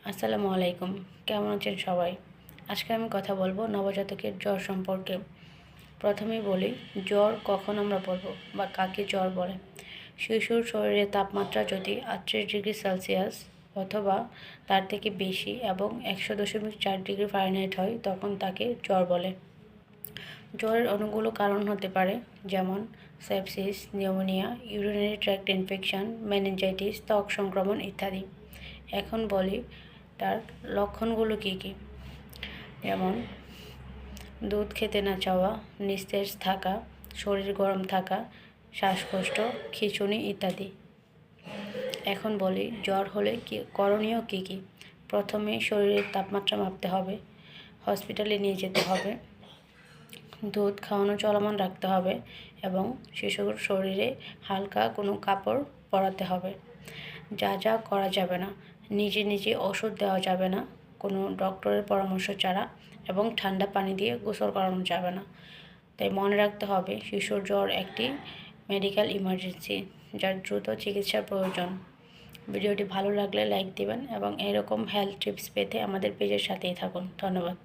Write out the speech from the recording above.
আসসালামু আলাইকুম। কেমন আছেন সবাই? আজকে আমি কথা বলবো নবজাতকের জ্বর সম্পর্কে। প্রথমেই বলি, জ্বর কখন আমরা বলবো বা কাকে জ্বর বলে। শিশুর শরীরে তাপমাত্রা যদি 38°C অথবা তার থেকে বেশি এবং 100.4°F হয়, তখন তাকে জ্বর বলে। জ্বরের অনেকগুলো কারণ হতে পারে, যেমন sepsis, pneumonia, urinary tract infection, meningitis, ত্বক সংক্রমণ ইত্যাদি। এখন বলি তার লক্ষণগুলো কী কী। যেমন দুধ খেতে না চাওয়া, নিস্তেজ থাকা, শরীর গরম থাকা, শ্বাসকষ্ট, খিঁচুনি ইত্যাদি। এখন বলি জ্বর হলে করণীয় কী কী। প্রথমে শরীরের তাপমাত্রা মাপতে হবে, হসপিটালে নিয়ে যেতে হবে, দুধ খাওয়ানো চলমান রাখতে হবে এবং শিশুর শরীরে হালকা কোনো কাপড় পরাতে হবে। যা যা করা যাবে না, নিজে নিজে ওষুধ দেওয়া যাবে না কোনো ডক্টরের পরামর্শ ছাড়া, এবং ঠান্ডা পানি দিয়ে গোসল করানো যাবে না। তাই মনে রাখতে হবে, শিশুর জ্বর একটি মেডিকেল ইমার্জেন্সি, যার দ্রুত চিকিৎসার প্রয়োজন। ভিডিওটি ভালো লাগলে লাইক দিবেন এবং এরকম হেলথ টিপস পেতে আমাদের পেজের সাথেই থাকুন। ধন্যবাদ।